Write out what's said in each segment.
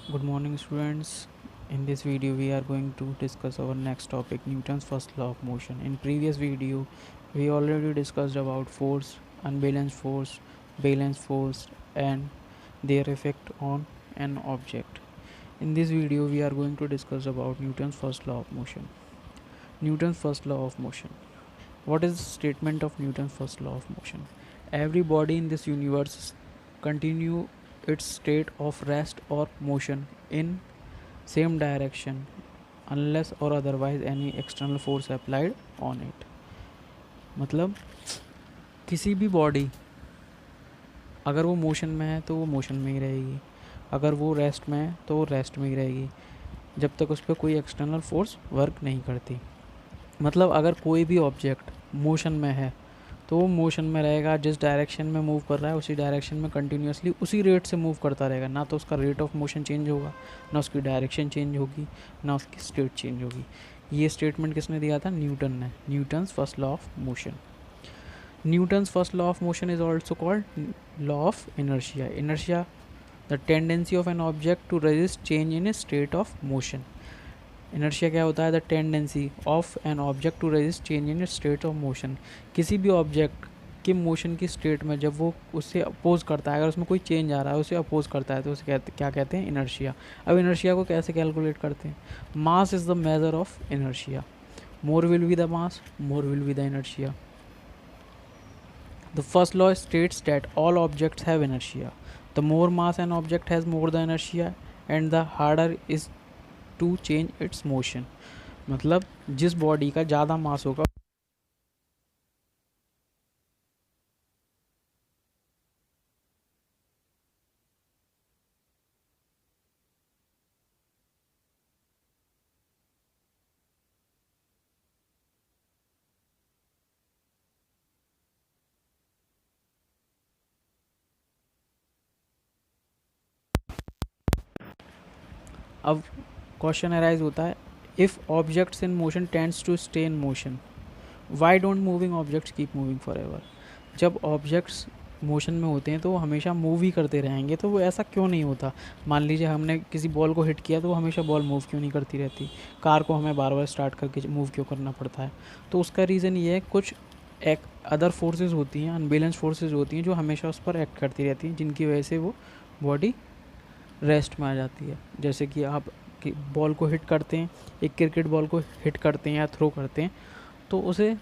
Good morning, students. In this video, we are going to discuss our next topic, Newton's first law of motion. In previous video, we already discussed about force, balanced force, and their effect on an object. In this video, we are going to discuss about Newton's first law of motion. Newton's first law of motion. What is the statement of Newton's first law of motion? Every body in this universe continue its state of rest or motion in same direction unless or otherwise any external force applied on it. मतलब किसी भी body अगर वो motion में है तो वो motion में ही रहेगी, अगर वो रेस्ट में है तो वो रेस्ट में ही रहेगी जब तक उस पर कोई एक्सटर्नल फोर्स वर्क नहीं करती. मतलब अगर कोई भी ऑब्जेक्ट मोशन में है तो वो मोशन में रहेगा, जिस डायरेक्शन में मूव कर रहा है उसी डायरेक्शन में कंटिन्यूसली उसी रेट से मूव करता रहेगा. ना तो उसका रेट ऑफ मोशन चेंज होगा, ना उसकी डायरेक्शन चेंज होगी, ना उसकी स्टेट चेंज होगी. ये स्टेटमेंट किसने दिया था? न्यूटन ने. Newton's first law of motion. Newton's first law of motion is also called law of inertia. Inertia the tendency of an object to resist change in a state of motion. Inertia क्या होता है? The tendency of an object to resist change in state of motion. किसी भी object के motion की state में जब वो उससे अपोज करता है, अगर उसमें कोई चेंज आ रहा है, उसे अपोज करता है, तो उसे क्या कहते हैं? इनर्शिया. अब इनर्शिया को कैसे कैलकुलेट करते हैं? Mass is the measure of inertia. More will be the mass, more will be the inertia. The first law states that all objects have inertia. The more mass an object has, more the inertia, and the harder is to change its motion. मतलब जिस body का ज़्यादा मास होगा अब question arise होता है, if objects in motion tends to stay in motion, why don't moving objects keep moving forever. जब objects motion में होते हैं तो वो हमेशा मूव ही करते रहेंगे, तो वो ऐसा क्यों नहीं होता? मान लीजिए हमने किसी बॉल को हिट किया तो वो हमेशा बॉल मूव क्यों नहीं करती रहती? कार को हमें बार बार स्टार्ट करके मूव क्यों करना पड़ता है? तो उसका रीज़न ये है, कुछ एक अदर फोर्सेज होती हैं, अनबैलेंस फोर्सेज होती हैं जो हमेशा उस पर एक्ट करती रहती हैं, जिनकी वजह से वो बॉडी रेस्ट में आ जाती है. जैसे कि आप बॉल को हिट करते हैं, एक क्रिकेट बॉल को हिट करते हैं या थ्रो करते हैं, तो उसे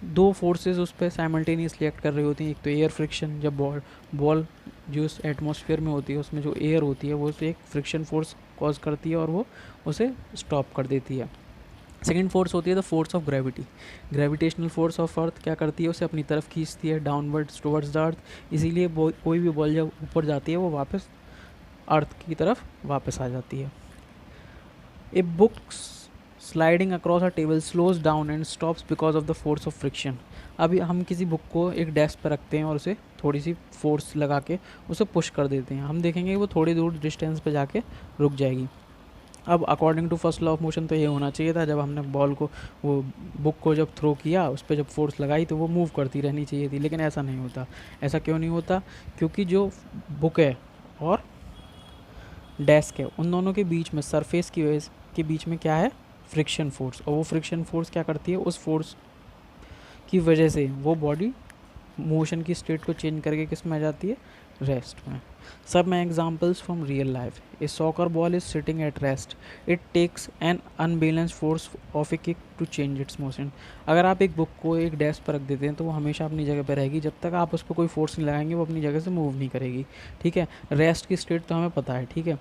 दो फोर्सेस उस पर साइमल्टेनियसली एक्ट कर रही होती हैं. एक तो एयर फ्रिक्शन, जब बॉल जो एटमॉस्फेयर में होती है उसमें जो एयर होती है वो उसे एक फ्रिक्शन फोर्स कॉज करती है और वो उसे स्टॉप कर देती है. सेकेंड फोर्स होती है the force of gravity. Gravitational force of earth क्या करती है? उसे अपनी तरफ खींचती है, डाउनवर्ड्स टुवर्ड्स द अर्थ. इसीलिए कोई भी बॉल जब ऊपर जाती है वो वापस अर्थ की तरफ वापस आ जाती है. A book sliding across a table slows down and stops because of the force of friction. अभी हम किसी बुक को एक डेस्क पर रखते हैं और उसे थोड़ी सी फोर्स लगा के उसे पुश कर देते हैं, हम देखेंगे वो थोड़ी दूर डिस्टेंस पे जाके रुक जाएगी. अब according to first law of motion तो ये होना चाहिए था, जब हमने बॉल को, वो बुक को जब थ्रो किया, उस पर जब फोर्स लगाई तो वो मूव करती रहनी चाहिए थी, लेकिन ऐसा नहीं होता. ऐसा क्यों नहीं होता? क्योंकि जो बुक है और डेस्क है, उन दोनों के बीच में, सरफेस की वजह के बीच में क्या है? Friction force. और वो फ्रिक्शन फोर्स क्या करती है? उस फोर्स की वजह से वो बॉडी मोशन की स्टेट को चेंज करके किस में आ जाती है? रेस्ट में. सब में examples from real life. A soccer ball is sitting at rest. It takes an unbalance force of a kick to change its motion. अगर आप एक बुक को एक डेस्क पर रख देते हैं तो वो हमेशा अपनी जगह पर रहेगी, जब तक आप उस पर कोई फोर्स नहीं लगाएंगे वो अपनी जगह से मूव नहीं करेगी. ठीक है, रेस्ट की स्टेट तो हमें पता है. ठीक है,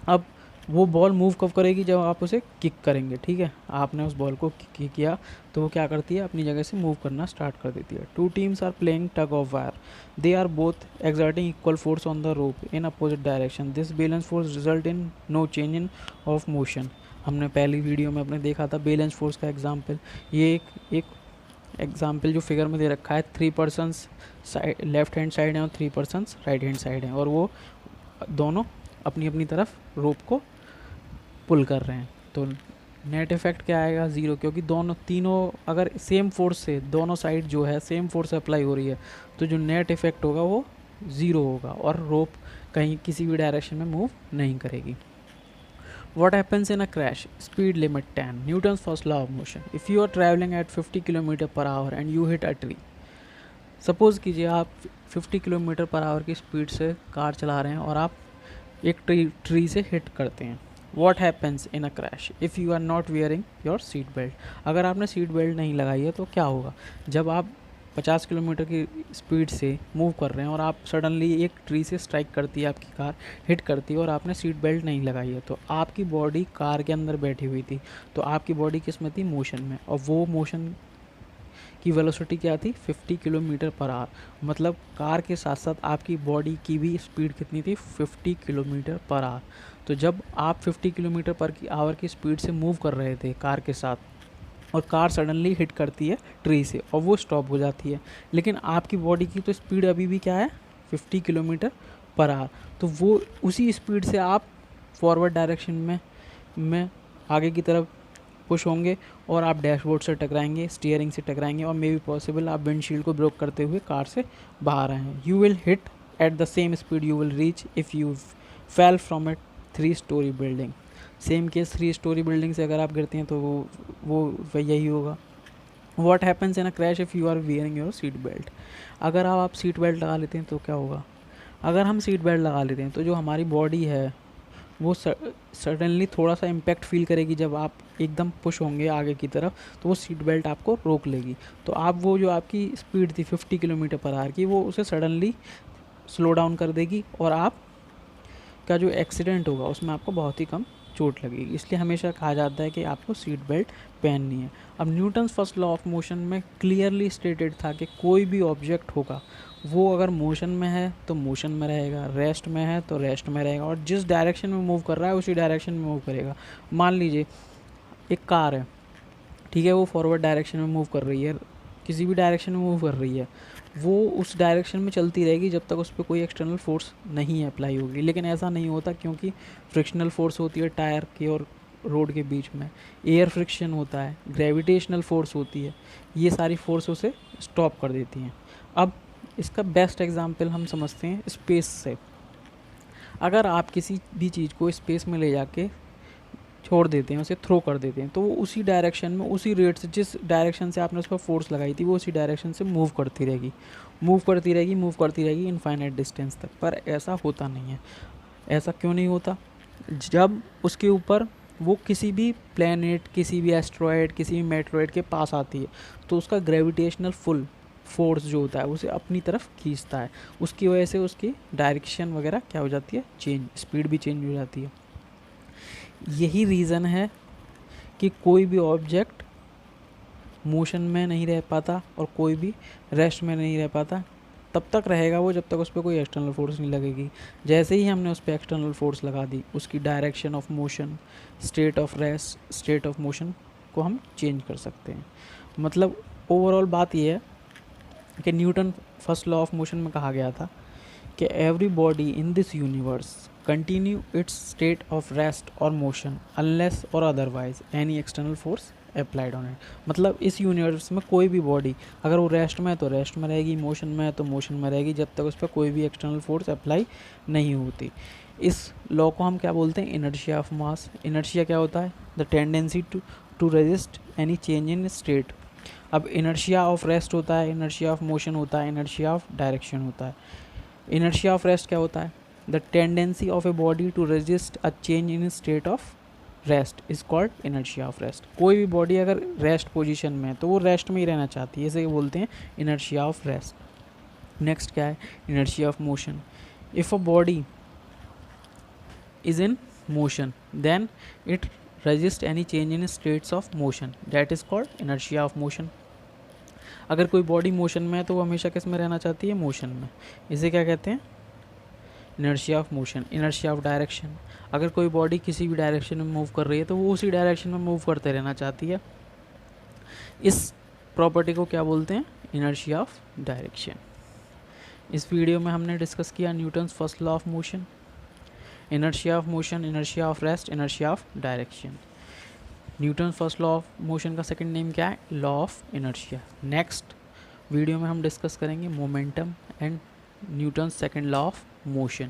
अब वो बॉल मूव कब करेगी? जब आप उसे किक करेंगे. ठीक है, आपने उस बॉल को किक किया तो वो क्या करती है? अपनी जगह से मूव करना स्टार्ट कर देती है. Two teams are playing tug of war. They are both exerting equal force on the rope in opposite direction. This balance force result in no change in of motion. हमने पहली video में अपने देखा था balance force का example. ये एक example जो फिगर में दे रखा है, 3 पर्सनस लेफ्ट हैंड साइड हैं और 3 पर्सनस राइट हैंड साइड हैं, और वो दोनों अपनी अपनी तरफ रोप को पुल कर रहे हैं. तो नेट इफेक्ट क्या आएगा? ज़ीरो, क्योंकि दोनों तीनों अगर सेम फोर्स से दोनों साइड जो है सेम फोर्स अप्लाई हो रही है, तो जो नेट इफेक्ट होगा वो ज़ीरो होगा और रोप कहीं किसी भी डायरेक्शन में मूव नहीं करेगी. What happens in a crash? Speed limit 10. Newton's first law of motion. If you are traveling at 50 km per hour and you hit a tree. Suppose कीजिए आप 50 किलोमीटर पर आवर की speed से car चला रहे हैं और आप एक ट्री से हिट करते हैं. What happens in a crash if you are not wearing your seat belt. अगर आपने सीट बेल्ट नहीं लगाई है तो क्या होगा? जब आप 50 किलोमीटर की स्पीड से मूव कर रहे हैं और आप सडनली एक ट्री से स्ट्राइक करती है आपकी कार, हिट करती है और आपने सीट बेल्ट नहीं लगाई है, तो आपकी बॉडी कार के अंदर बैठी हुई थी, तो आपकी बॉडी किस में थी? मोशन में. और वो मोशन की वेलोसिटी क्या थी? 50 किलोमीटर पर आवर. मतलब कार के साथ साथ आपकी बॉडी की भी स्पीड कितनी थी? 50 किलोमीटर पर आवर. तो जब आप 50 किलोमीटर पर की आवर की स्पीड से मूव कर रहे थे कार के साथ, और कार सडनली हिट करती है ट्री से और वो स्टॉप हो जाती है, लेकिन आपकी बॉडी की तो स्पीड अभी भी क्या है? 50 किलोमीटर पर आवर. तो वो उसी स्पीड से आप फॉरवर्ड डायरेक्शन में आगे की तरफ पुश होंगे और आप डैशबोर्ड से टकराएंगे, स्टीयरिंग से टकराएंगे और मे बी पॉसिबल आप विंडशील्ड को ब्रेक करते हुए कार से बाहर आए हैं. You will hit at the same speed you will reach if you fell from a 3 storey building. Same case 3 storey building से अगर आप गिरते हैं तो वो यही होगा. What happens in a crash if you are wearing your seat belt. अगर आप सीट बेल्ट लगा लेते हैं तो क्या होगा? अगर हम सीट बेल्ट लगा लेते हैं तो जो हमारी बॉडी है वो सडनली थोड़ा सा इम्पैक्ट फील करेगी. जब आप एकदम पुश होंगे आगे की तरफ तो वो सीट बेल्ट आपको रोक लेगी. तो आप वो जो आपकी स्पीड थी 50 किलोमीटर पर आवर की, वो उसे सडनली स्लो डाउन कर देगी और आप का जो एक्सीडेंट होगा उसमें आपको बहुत ही कम चोट लगेगी. इसलिए हमेशा कहा जाता है कि आपको सीट बेल्ट पहननी है. अब Newton's first law of motion में क्लियरली स्टेटेड था कि कोई भी ऑब्जेक्ट होगा वो अगर मोशन में है तो मोशन में रहेगा, रेस्ट में है तो रेस्ट में रहेगा, और जिस डायरेक्शन में मूव कर रहा है उसी डायरेक्शन में मूव करेगा. मान लीजिए एक कार है, ठीक है, वो फॉरवर्ड डायरेक्शन में मूव कर रही है, किसी भी डायरेक्शन में मूव कर रही है, वो उस डायरेक्शन में चलती रहेगी जब तक उस पर कोई एक्सटर्नल फोर्स नहीं अप्लाई होगी. लेकिन ऐसा नहीं होता क्योंकि फ्रिक्शनल फोर्स होती है टायर के और रोड के बीच में, एयर फ्रिक्शन होता है, ग्रेविटेशनल फोर्स होती है, ये सारी फोर्स उसे स्टॉप कर देती हैं. अब इसका बेस्ट एग्जांपल हम समझते हैं स्पेस से. अगर आप किसी भी चीज़ को स्पेस में ले जाके छोड़ देते हैं, उसे थ्रो कर देते हैं, तो वो उसी डायरेक्शन में उसी रेट से, जिस डायरेक्शन से आपने उस पर फोर्स लगाई थी, वो उसी डायरेक्शन से मूव करती रहेगी, मूव करती रहेगी, मूव करती रहेगी इनफाइनाइट डिस्टेंस तक. पर ऐसा होता नहीं है. ऐसा क्यों नहीं होता? जब उसके ऊपर वो किसी भी प्लैनेट, किसी भी एस्ट्रॉयड, किसी भी मेट्रॉयड के पास आती है तो उसका ग्रेविटेशनल फुल फोर्स जो होता है उसे अपनी तरफ खींचता है. उसकी वजह से उसकी डायरेक्शन वगैरह क्या हो जाती है? चेंज, स्पीड भी चेंज हो जाती है. यही रीज़न है कि कोई भी ऑब्जेक्ट मोशन में नहीं रह पाता और कोई भी रेस्ट में नहीं रह पाता. तब तक रहेगा वो जब तक उस पर कोई एक्सटर्नल फोर्स नहीं लगेगी. जैसे ही हमने उस पर एक्सटर्नल फोर्स लगा दी, उसकी direction of motion, state of rest, state of motion को हम चेंज कर सकते हैं. मतलब ओवरऑल बात यह है कि Newton first law of motion में कहा गया था कि every body in this universe continue its state of rest और मोशन अनलेस और otherwise any external force applied on it. मतलब इस यूनिवर्स में कोई भी बॉडी अगर वो रेस्ट में है तो रेस्ट में रहेगी, मोशन में है तो मोशन में रहेगी, जब तक उस पर कोई भी एक्सटर्नल फोर्स अप्लाई नहीं होती. इस लॉ को हम क्या बोलते हैं? Inertia of mass. इनर्शिया क्या होता है? The tendency to resist any change in state. अब इनर्शिया ऑफ रेस्ट होता है, इनर्शिया ऑफ मोशन होता है, इनर्शिया ऑफ डायरेक्शन होता है. इनर्शिया ऑफ रेस्ट क्या होता है? The tendency of a body to resist a change in state of rest is called inertia of rest. कोई भी बॉडी अगर रेस्ट पोजीशन में है तो वो रेस्ट में ही रहना चाहती है, इसे बोलते हैं इनर्शिया ऑफ रेस्ट. नेक्स्ट क्या है? Inertia of motion. If a body is in motion then it resist any change in states of motion, that is called inertia of motion. अगर कोई बॉडी मोशन में है तो वो हमेशा किस में रहना चाहती है? मोशन में. इसे क्या कहते हैं? Inertia of motion. Inertia of direction. अगर कोई बॉडी किसी भी डायरेक्शन में मूव कर रही है तो वो उसी डायरेक्शन में मूव करते रहना चाहती है. इस प्रॉपर्टी को क्या बोलते हैं? Inertia of direction. इस वीडियो में हमने डिस्कस किया Newton's first law of motion, inertia of motion, inertia of rest, inertia of direction. Newton first law of motion का सेकंड नेम क्या है? Law of inertia. Next video में हम discuss करेंगे momentum and Newton second law of motion.